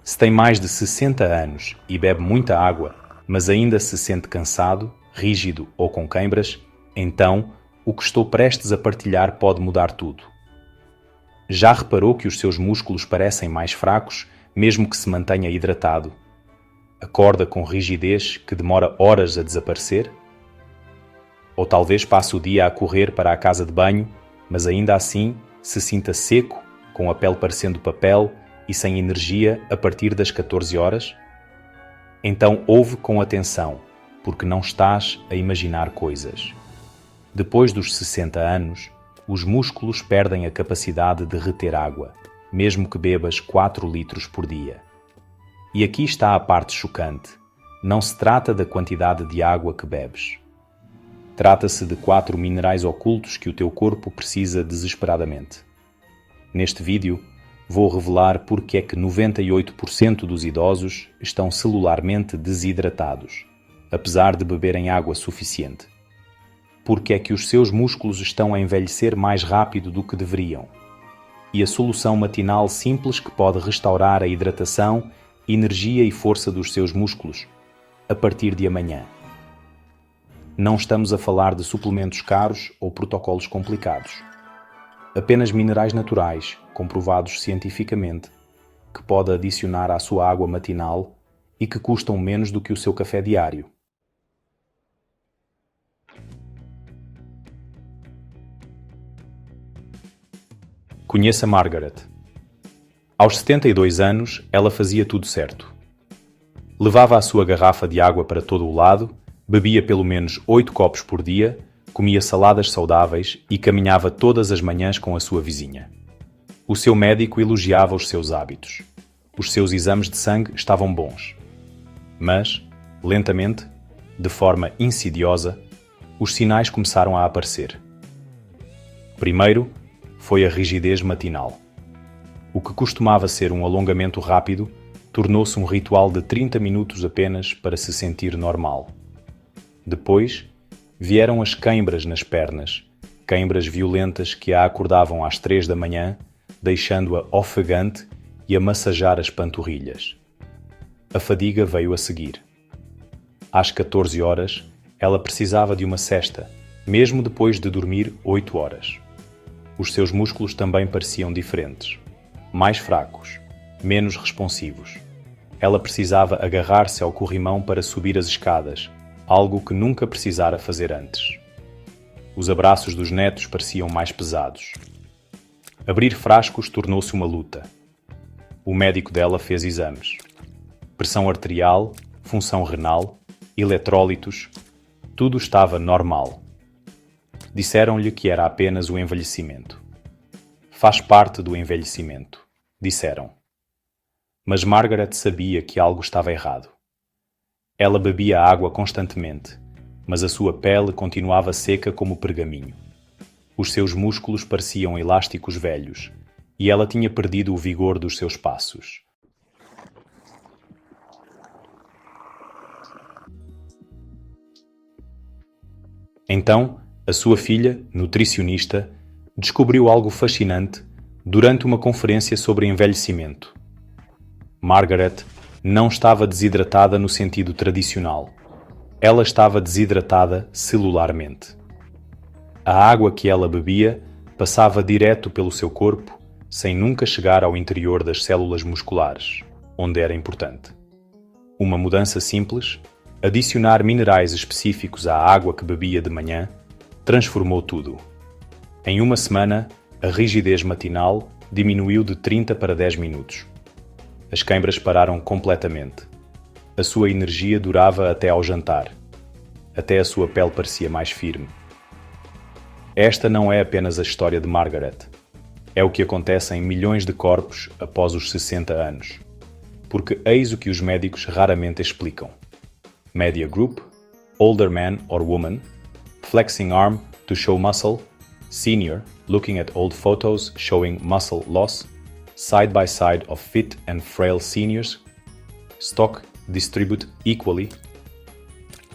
Se tem mais de 60 anos e bebe muita água, mas ainda se sente cansado, rígido ou com câimbras, então o que estou prestes a partilhar pode mudar tudo. Já reparou que os seus músculos parecem mais fracos, mesmo que se mantenha hidratado? Acorda com rigidez que demora horas a desaparecer? Ou talvez passe o dia a correr para a casa de banho, mas ainda assim se sinta seco, com a pele parecendo papel e sem energia a partir das 14 horas? Então ouve com atenção, porque não estás a imaginar coisas. Depois dos 60 anos, os músculos perdem a capacidade de reter água, mesmo que bebas 4 litros por dia. E aqui está a parte chocante. Não se trata da quantidade de água que bebes. Trata-se de 4 minerais ocultos que o teu corpo precisa desesperadamente. Neste vídeo, vou revelar porque é que 98% dos idosos estão celularmente desidratados, apesar de beberem água suficiente. Porque é que os seus músculos estão a envelhecer mais rápido do que deveriam. E a solução matinal simples que pode restaurar a hidratação, energia e força dos seus músculos, a partir de amanhã. Não estamos a falar de suplementos caros ou protocolos complicados. Apenas minerais naturais, comprovados cientificamente, que pode adicionar à sua água matinal e que custam menos do que o seu café diário. Conheça Margaret. Aos 72 anos, ela fazia tudo certo. Levava a sua garrafa de água para todo o lado, bebia pelo menos 8 copos por dia, comia saladas saudáveis e caminhava todas as manhãs com a sua vizinha. O seu médico elogiava os seus hábitos. Os seus exames de sangue estavam bons. Mas, lentamente, de forma insidiosa, os sinais começaram a aparecer. Primeiro, foi a rigidez matinal. O que costumava ser um alongamento rápido, tornou-se um ritual de 30 minutos apenas para se sentir normal. Depois, vieram as câimbras nas pernas, câimbras violentas que a acordavam às 3 da manhã, deixando-a ofegante e a massajar as panturrilhas. A fadiga veio a seguir. Às 14 horas, ela precisava de uma sesta, mesmo depois de dormir 8 horas. Os seus músculos também pareciam diferentes, mais fracos, menos responsivos. Ela precisava agarrar-se ao corrimão para subir as escadas, algo que nunca precisara fazer antes. Os abraços dos netos pareciam mais pesados. Abrir frascos tornou-se uma luta. O médico dela fez exames. Pressão arterial, função renal, eletrólitos, tudo estava normal. Disseram-lhe que era apenas o envelhecimento. Faz parte do envelhecimento, disseram. Mas Margaret sabia que algo estava errado. Ela bebia água constantemente, mas a sua pele continuava seca como pergaminho. Os seus músculos pareciam elásticos velhos, e ela tinha perdido o vigor dos seus passos. Então, a sua filha, nutricionista, descobriu algo fascinante durante uma conferência sobre envelhecimento. Margaret não estava desidratada no sentido tradicional. Ela estava desidratada celularmente. A água que ela bebia passava direto pelo seu corpo, sem nunca chegar ao interior das células musculares, onde era importante. Uma mudança simples, adicionar minerais específicos à água que bebia de manhã, transformou tudo. Em uma semana, a rigidez matinal diminuiu de 30 para 10 minutos. As câimbras pararam completamente. A sua energia durava até ao jantar. Até a sua pele parecia mais firme. Esta não é apenas a história de Margaret. É o que acontece em milhões de corpos após os 60 anos. Porque eis o que os médicos raramente explicam. Media Group, Older Man or Woman, Flexing Arm to Show Muscle, Senior, Looking at Old Photos Showing Muscle Loss, Side by Side of Fit and Frail Seniors, Stock Distribute Equally.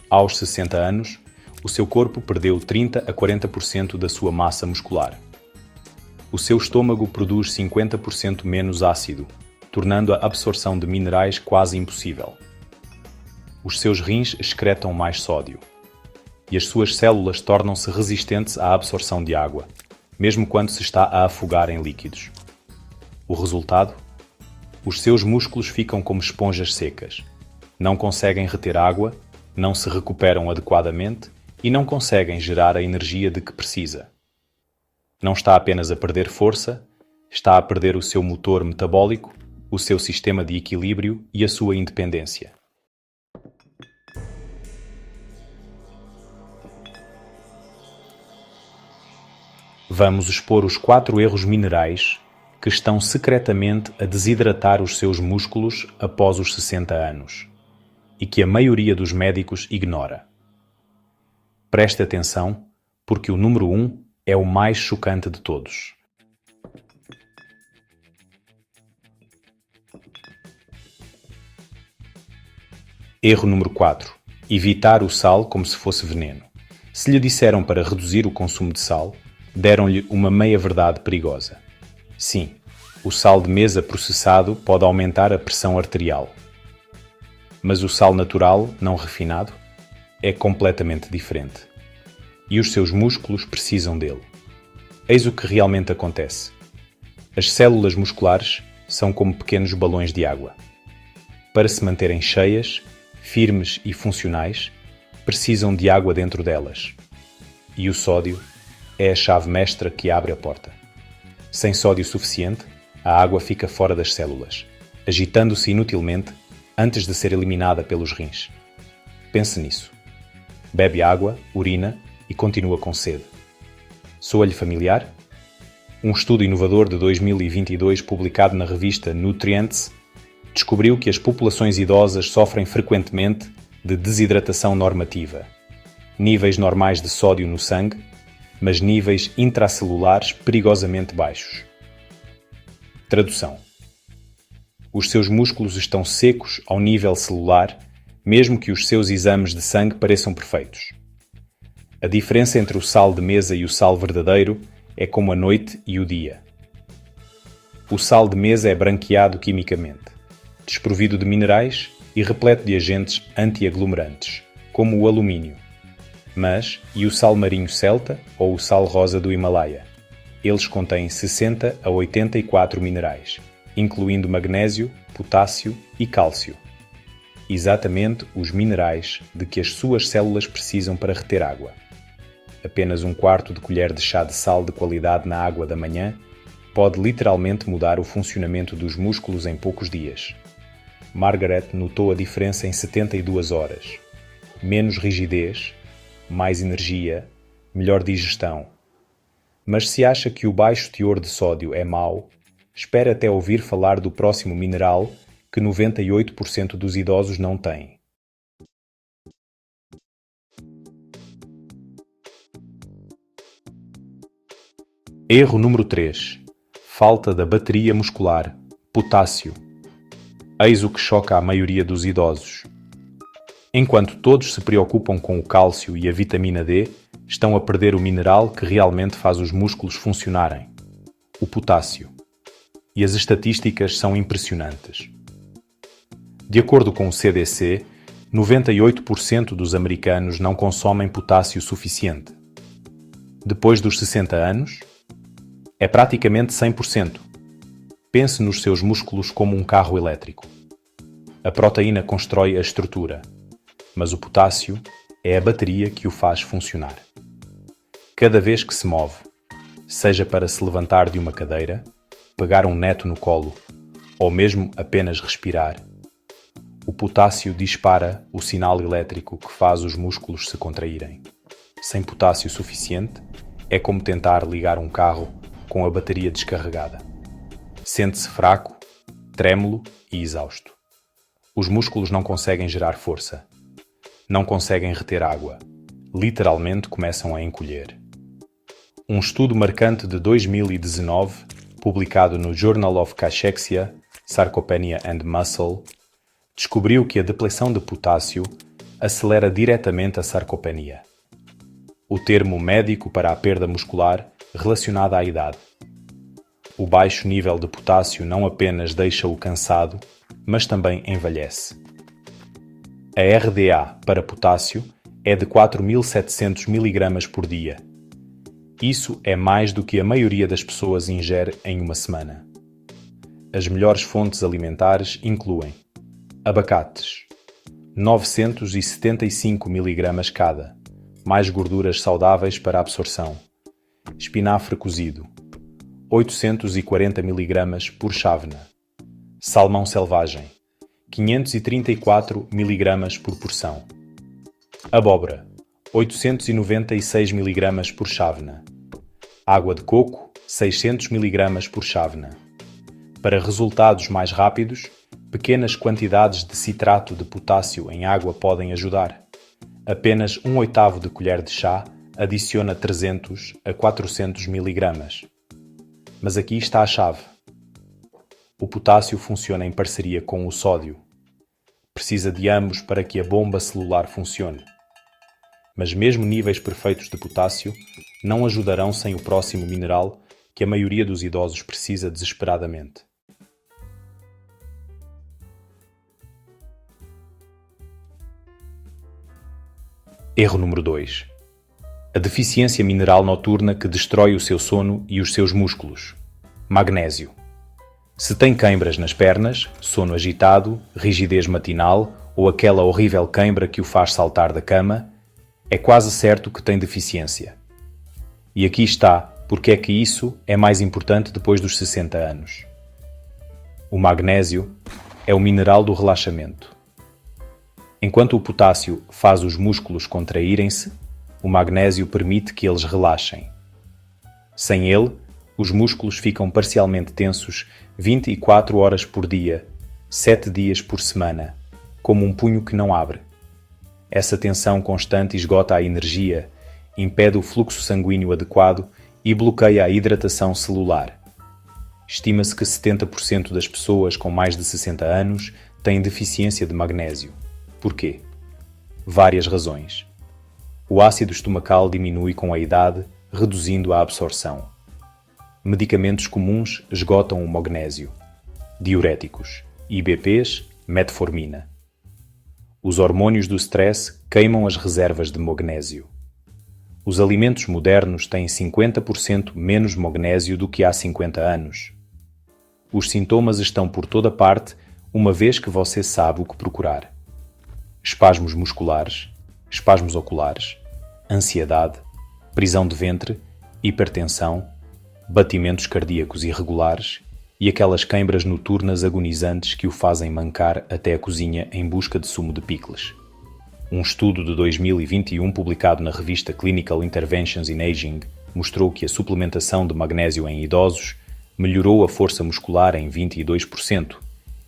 Aos 60 anos, o seu corpo perdeu 30 a 40% da sua massa muscular. O seu estômago produz 50% menos ácido, tornando a absorção de minerais quase impossível. Os seus rins excretam mais sódio, e as suas células tornam-se resistentes à absorção de água, mesmo quando se está a afogar em líquidos. O resultado? Os seus músculos ficam como esponjas secas. Não conseguem reter água, não se recuperam adequadamente e não conseguem gerar a energia de que precisa. Não está apenas a perder força, está a perder o seu motor metabólico, o seu sistema de equilíbrio e a sua independência. Vamos expor os 4 erros minerais que estão secretamente a desidratar os seus músculos após os 60 anos e que a maioria dos médicos ignora. Preste atenção, porque o número 1 é o mais chocante de todos. Erro número 4. Evitar o sal como se fosse veneno. Se lhe disseram para reduzir o consumo de sal, deram-lhe uma meia-verdade perigosa. Sim, o sal de mesa processado pode aumentar a pressão arterial. Mas o sal natural, não refinado, é completamente diferente. E os seus músculos precisam dele. Eis o que realmente acontece. As células musculares são como pequenos balões de água. Para se manterem cheias, firmes e funcionais, precisam de água dentro delas. E o sódio é a chave mestra que abre a porta. Sem sódio suficiente, a água fica fora das células, agitando-se inutilmente antes de ser eliminada pelos rins. Pense nisso. Bebe água, urina e continua com sede. Soa-lhe familiar? Um estudo inovador de 2022 publicado na revista Nutrients descobriu que as populações idosas sofrem frequentemente de desidratação normativa, níveis normais de sódio no sangue, mas níveis intracelulares perigosamente baixos. Tradução: os seus músculos estão secos ao nível celular, mesmo que os seus exames de sangue pareçam perfeitos. A diferença entre o sal de mesa e o sal verdadeiro é como a noite e o dia. O sal de mesa é branqueado quimicamente, desprovido de minerais e repleto de agentes antiaglomerantes, como o alumínio. Mas, e o sal marinho celta ou o sal rosa do Himalaia? Eles contêm 60 a 84 minerais, incluindo magnésio, potássio e cálcio. Exatamente os minerais de que as suas células precisam para reter água. Apenas um quarto de colher de chá de sal de qualidade na água da manhã pode literalmente mudar o funcionamento dos músculos em poucos dias. Margaret notou a diferença em 72 horas. Menos rigidez, mais energia, melhor digestão. Mas se acha que o baixo teor de sódio é mau, espere até ouvir falar do próximo mineral que 98% dos idosos não têm. Erro número 3. Falta da bateria muscular, potássio. Eis o que choca a maioria dos idosos. Enquanto todos se preocupam com o cálcio e a vitamina D, estão a perder o mineral que realmente faz os músculos funcionarem, o potássio. E as estatísticas são impressionantes. De acordo com o CDC, 98% dos americanos não consomem potássio suficiente. Depois dos 60 anos, é praticamente 100%. Pense nos seus músculos como um carro elétrico. A proteína constrói a estrutura, mas o potássio é a bateria que o faz funcionar. Cada vez que se move, seja para se levantar de uma cadeira, pegar um neto no colo ou mesmo apenas respirar, o potássio dispara o sinal elétrico que faz os músculos se contraírem. Sem potássio suficiente, é como tentar ligar um carro com a bateria descarregada. Sente-se fraco, trêmulo e exausto. Os músculos não conseguem gerar força. Não conseguem reter água. Literalmente começam a encolher. Um estudo marcante de 2019, publicado no Journal of Cachexia, Sarcopenia and Muscle, descobriu que a depleção de potássio acelera diretamente a sarcopenia, o termo médico para a perda muscular relacionada à idade. O baixo nível de potássio não apenas deixa-o cansado, mas também envelhece. A RDA para potássio é de 4.700 mg por dia. Isso é mais do que a maioria das pessoas ingere em uma semana. As melhores fontes alimentares incluem abacates, 975 mg cada, mais gorduras saudáveis para absorção. Espinafre cozido, 840 mg por chávena. Salmão selvagem, 534 mg por porção. Abóbora, 896 mg por chávena. Água de coco, 600 mg por chávena. Para resultados mais rápidos, pequenas quantidades de citrato de potássio em água podem ajudar. Apenas 1/8 de colher de chá adiciona 300 a 400 mg. Mas aqui está a chave. O potássio funciona em parceria com o sódio. Precisa de ambos para que a bomba celular funcione. Mas mesmo níveis perfeitos de potássio não ajudarão sem o próximo mineral que a maioria dos idosos precisa desesperadamente. Erro número 2. A deficiência mineral noturna que destrói o seu sono e os seus músculos. Magnésio. Se tem queimbras nas pernas, sono agitado, rigidez matinal ou aquela horrível queimbra que o faz saltar da cama, é quase certo que tem deficiência. E aqui está porque é que isso é mais importante depois dos 60 anos. O magnésio é o mineral do relaxamento. Enquanto o potássio faz os músculos contraírem-se, o magnésio permite que eles relaxem. Sem ele, os músculos ficam parcialmente tensos 24 horas por dia, 7 dias por semana, como um punho que não abre. Essa tensão constante esgota a energia, impede o fluxo sanguíneo adequado e bloqueia a hidratação celular. Estima-se que 70% das pessoas com mais de 60 anos têm deficiência de magnésio. Por quê? Várias razões. O ácido estomacal diminui com a idade, reduzindo a absorção. Medicamentos comuns esgotam o magnésio. Diuréticos, IBPs, metformina. Os hormônios do stress queimam as reservas de magnésio. Os alimentos modernos têm 50% menos magnésio do que há 50 anos. Os sintomas estão por toda parte, uma vez que você sabe o que procurar. Espasmos musculares, espasmos oculares, ansiedade, prisão de ventre, hipertensão, batimentos cardíacos irregulares e aquelas queimbras noturnas agonizantes que o fazem mancar até a cozinha em busca de sumo de picles. Um estudo de 2021 publicado na revista Clinical Interventions in Aging mostrou que a suplementação de magnésio em idosos melhorou a força muscular em 22%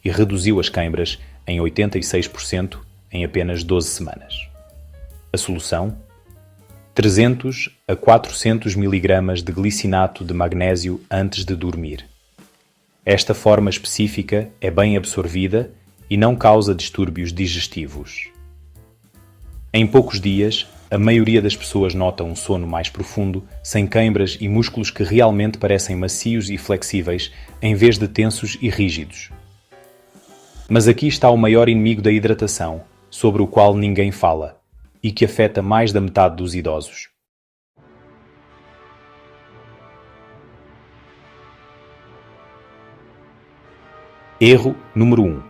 e reduziu as queimbras em 86% em apenas 12 semanas. A solução? 300 a 400 mg de glicinato de magnésio antes de dormir. Esta forma específica é bem absorvida e não causa distúrbios digestivos. Em poucos dias, a maioria das pessoas nota um sono mais profundo, sem queimbras e músculos que realmente parecem macios e flexíveis, em vez de tensos e rígidos. Mas aqui está o maior inimigo da hidratação, sobre o qual ninguém fala, e que afeta mais da metade dos idosos. Erro número 1.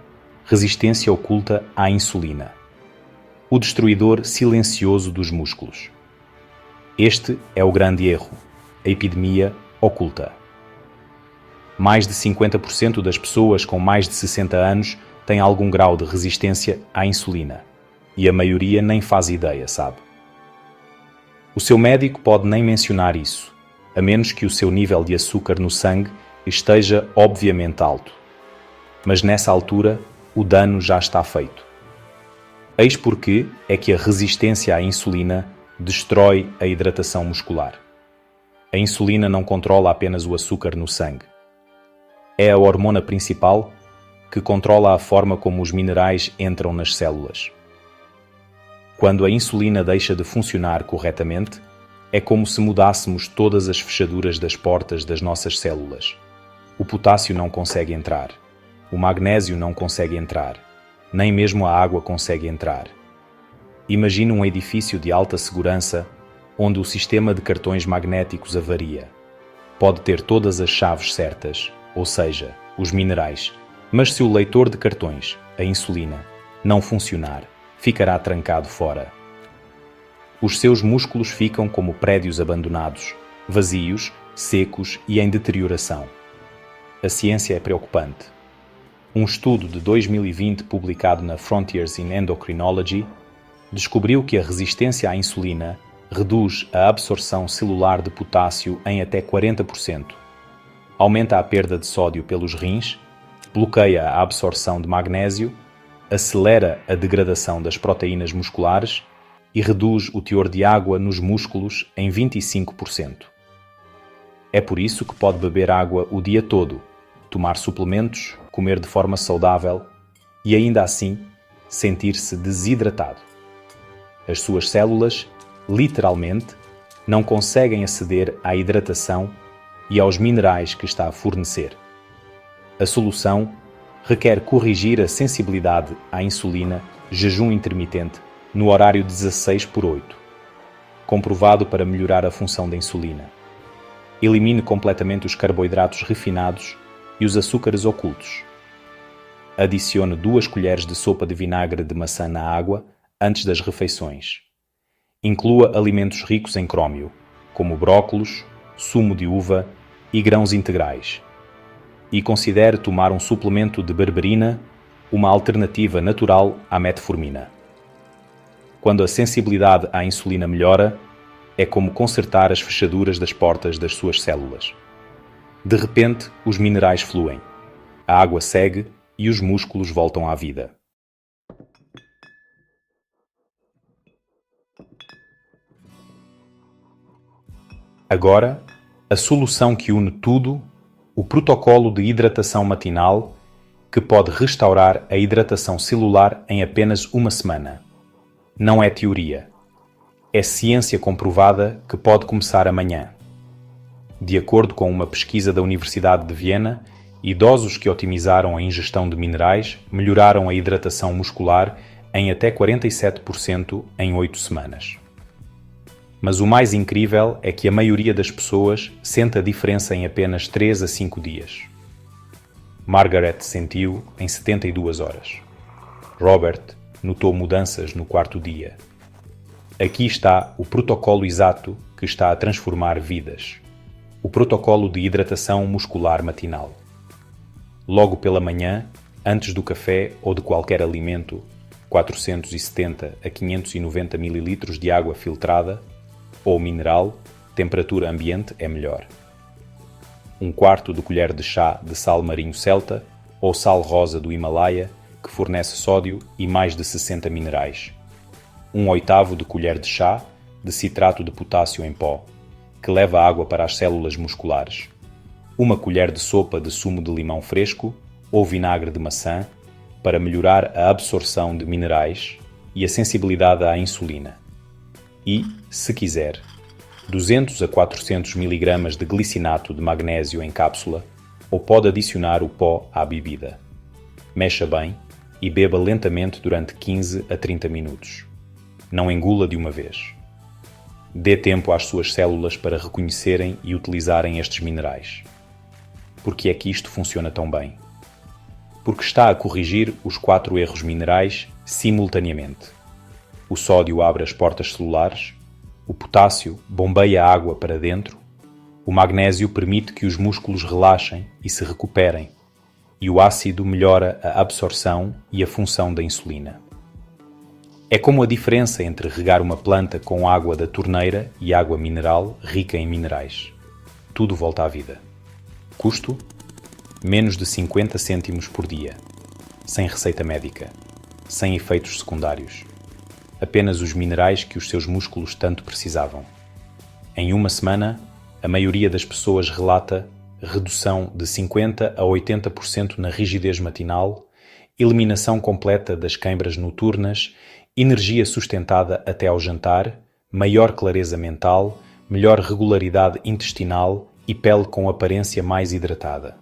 Resistência oculta à insulina. O destruidor silencioso dos músculos. Este é o grande erro, a epidemia oculta. Mais de 50% das pessoas com mais de 60 anos têm algum grau de resistência à insulina. E a maioria nem faz ideia, sabe? O seu médico pode nem mencionar isso, a menos que o seu nível de açúcar no sangue esteja obviamente alto. Mas nessa altura, o dano já está feito. Eis porque é que a resistência à insulina destrói a hidratação muscular. A insulina não controla apenas o açúcar no sangue. É a hormona principal que controla a forma como os minerais entram nas células. Quando a insulina deixa de funcionar corretamente, é como se mudássemos todas as fechaduras das portas das nossas células. O potássio não consegue entrar. O magnésio não consegue entrar. Nem mesmo a água consegue entrar. Imagine um edifício de alta segurança onde o sistema de cartões magnéticos avaria. Pode ter todas as chaves certas, ou seja, os minerais, mas se o leitor de cartões, a insulina, não funcionar, ficará trancado fora. Os seus músculos ficam como prédios abandonados, vazios, secos e em deterioração. A ciência é preocupante. Um estudo de 2020 publicado na Frontiers in Endocrinology descobriu que a resistência à insulina reduz a absorção celular de potássio em até 40%, aumenta a perda de sódio pelos rins, bloqueia a absorção de magnésio, acelera a degradação das proteínas musculares e reduz o teor de água nos músculos em 25%. É por isso que pode beber água o dia todo, tomar suplementos, comer de forma saudável e ainda assim sentir-se desidratado. As suas células, literalmente, não conseguem aceder à hidratação e aos minerais que está a fornecer. A solução requer corrigir a sensibilidade à insulina, jejum intermitente, no horário 16/8, comprovado para melhorar a função da insulina. Elimine completamente os carboidratos refinados e os açúcares ocultos. Adicione 2 colheres de sopa de vinagre de maçã na água antes das refeições. Inclua alimentos ricos em crômio, como brócolos, sumo de uva e grãos integrais. E considere tomar um suplemento de berberina, uma alternativa natural à metformina. Quando a sensibilidade à insulina melhora, é como consertar as fechaduras das portas das suas células. De repente, os minerais fluem, a água segue e os músculos voltam à vida. Agora, a solução que une tudo, o protocolo de hidratação matinal, que pode restaurar a hidratação celular em apenas uma semana. Não é teoria. É ciência comprovada que pode começar amanhã. De acordo com uma pesquisa da Universidade de Viena, idosos que otimizaram a ingestão de minerais melhoraram a hidratação muscular em até 47% em 8 semanas. Mas o mais incrível é que a maioria das pessoas sente a diferença em apenas 3 a 5 dias. Margaret sentiu em 72 horas. Robert notou mudanças no 4º dia. Aqui está o protocolo exato que está a transformar vidas. O protocolo de hidratação muscular matinal. Logo pela manhã, antes do café ou de qualquer alimento, 470 a 590 ml de água filtrada ou mineral, temperatura ambiente é melhor. 1/4 de colher de chá de sal marinho celta ou sal rosa do Himalaia, que fornece sódio e mais de 60 minerais. 1/8 de colher de chá de citrato de potássio em pó, que leva água para as células musculares. 1 colher de sopa de sumo de limão fresco ou vinagre de maçã, para melhorar a absorção de minerais e a sensibilidade à insulina. E, se quiser, 200 a 400 mg de glicinato de magnésio em cápsula, ou pode adicionar o pó à bebida. Mexa bem e beba lentamente durante 15 a 30 minutos. Não engula de uma vez. Dê tempo às suas células para reconhecerem e utilizarem estes minerais. Por que é que isto funciona tão bem? Porque está a corrigir os 4 erros minerais simultaneamente. O sódio abre as portas celulares, o potássio bombeia a água para dentro, o magnésio permite que os músculos relaxem e se recuperem, e o ácido melhora a absorção e a função da insulina. É como a diferença entre regar uma planta com água da torneira e água mineral rica em minerais. Tudo volta à vida. Custo? Menos de 50 cêntimos por dia. Sem receita médica. Sem efeitos secundários. Apenas os minerais que os seus músculos tanto precisavam. Em uma semana, a maioria das pessoas relata redução de 50 a 80% na rigidez matinal, eliminação completa das queimbras noturnas, energia sustentada até ao jantar, maior clareza mental, melhor regularidade intestinal e pele com aparência mais hidratada.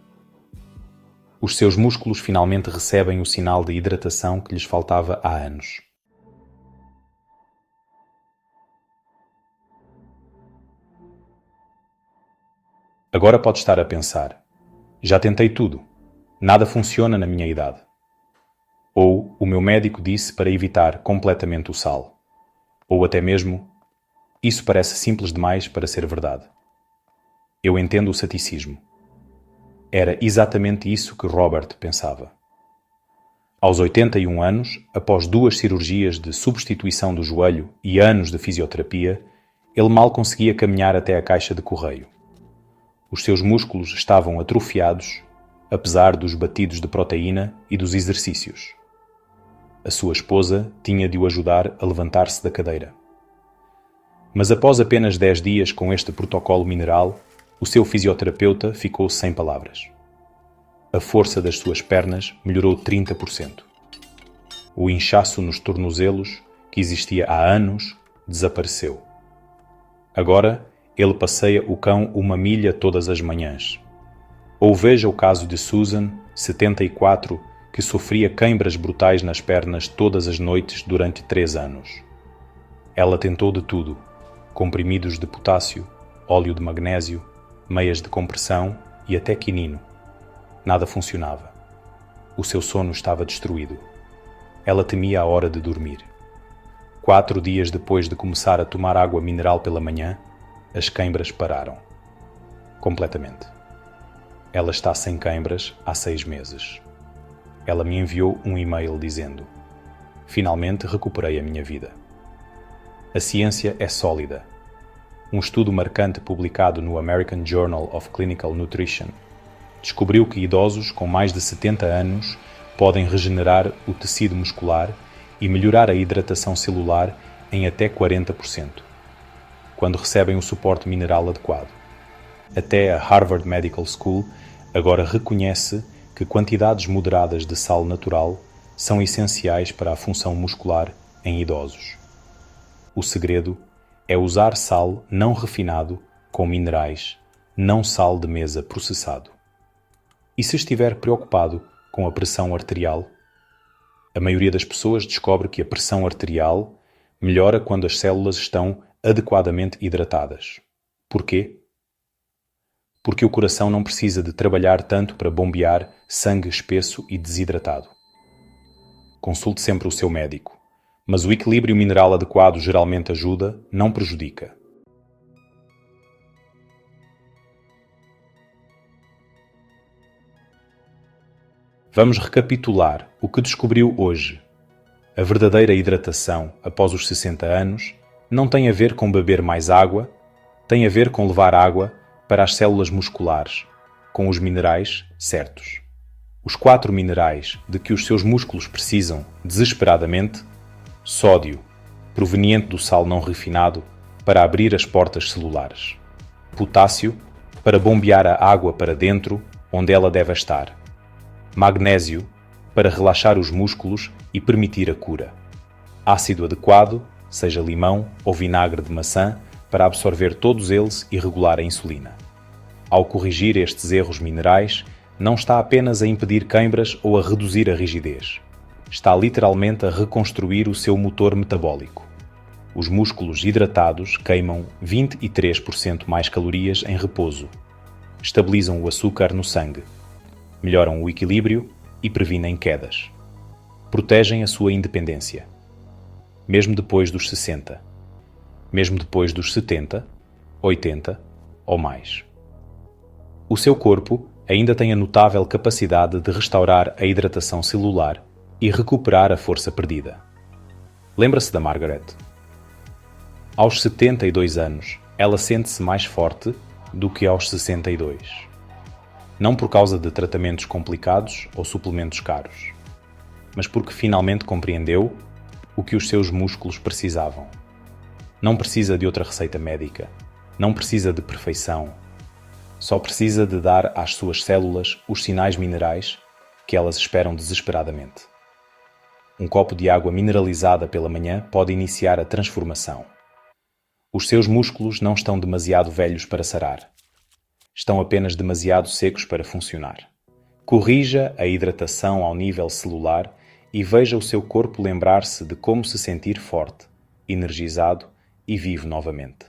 Os seus músculos finalmente recebem o sinal de hidratação que lhes faltava há anos. Agora pode estar a pensar: já tentei tudo. Nada funciona na minha idade. Ou o meu médico disse para evitar completamente o sal. Ou até mesmo, isso parece simples demais para ser verdade. Eu entendo o ceticismo. Era exatamente isso que Robert pensava. Aos 81 anos, após 2 cirurgias de substituição do joelho e anos de fisioterapia, ele mal conseguia caminhar até a caixa de correio. Os seus músculos estavam atrofiados, apesar dos batidos de proteína e dos exercícios. A sua esposa tinha de o ajudar a levantar-se da cadeira. Mas após apenas 10 dias com este protocolo mineral, o seu fisioterapeuta ficou sem palavras. A força das suas pernas melhorou 30%. O inchaço nos tornozelos, que existia há anos, desapareceu. Agora, ele passeia o cão 1 milha todas as manhãs. Ou veja o caso de Susan, 74, que sofria queimbras brutais nas pernas todas as noites durante 3 anos. Ela tentou de tudo: comprimidos de potássio, óleo de magnésio, meias de compressão e até quinino. Nada funcionava. O seu sono estava destruído. Ela temia a hora de dormir. 4 dias depois de começar a tomar água mineral pela manhã, as queimbras pararam. Completamente. Ela está sem queimbras há 6 meses. Ela me enviou um e-mail dizendo: finalmente recuperei a minha vida. A ciência é sólida. Um estudo marcante publicado no American Journal of Clinical Nutrition descobriu que idosos com mais de 70 anos podem regenerar o tecido muscular e melhorar a hidratação celular em até 40%, quando recebem o suporte mineral adequado. Até a Harvard Medical School agora reconhece que quantidades moderadas de sal natural são essenciais para a função muscular em idosos. O segredo é usar sal não refinado com minerais, não sal de mesa processado. E se estiver preocupado com a pressão arterial? A maioria das pessoas descobre que a pressão arterial melhora quando as células estão adequadamente hidratadas. Porquê? Porque o coração não precisa de trabalhar tanto para bombear sangue espesso e desidratado. Consulte sempre o seu médico, mas o equilíbrio mineral adequado geralmente ajuda, não prejudica. Vamos recapitular o que descobriu hoje. A verdadeira hidratação após os 60 anos não tem a ver com beber mais água, tem a ver com levar água para as células musculares, com os minerais certos. Os 4 minerais de que os seus músculos precisam desesperadamente: sódio, proveniente do sal não refinado, para abrir as portas celulares; potássio, para bombear a água para dentro, onde ela deve estar; magnésio, para relaxar os músculos e permitir a cura; ácido adequado, seja limão ou vinagre de maçã, para absorver todos eles e regular a insulina. Ao corrigir estes erros minerais, não está apenas a impedir queimbras ou a reduzir a rigidez. Está literalmente a reconstruir o seu motor metabólico. Os músculos hidratados queimam 23% mais calorias em repouso, estabilizam o açúcar no sangue, melhoram o equilíbrio e previnem quedas. Protegem a sua independência. Mesmo depois dos 60. Mesmo depois dos 70, 80 ou mais. O seu corpo ainda tem a notável capacidade de restaurar a hidratação celular e recuperar a força perdida. Lembra-se da Margaret? Aos 72 anos, ela sente-se mais forte do que aos 62. Não por causa de tratamentos complicados ou suplementos caros, mas porque finalmente compreendeu o que os seus músculos precisavam. Não precisa de outra receita médica, não precisa de perfeição. Só precisa de dar às suas células os sinais minerais que elas esperam desesperadamente. Um copo de água mineralizada pela manhã pode iniciar a transformação. Os seus músculos não estão demasiado velhos para sarar. Estão apenas demasiado secos para funcionar. Corrija a hidratação ao nível celular e veja o seu corpo lembrar-se de como se sentir forte, energizado e vivo novamente.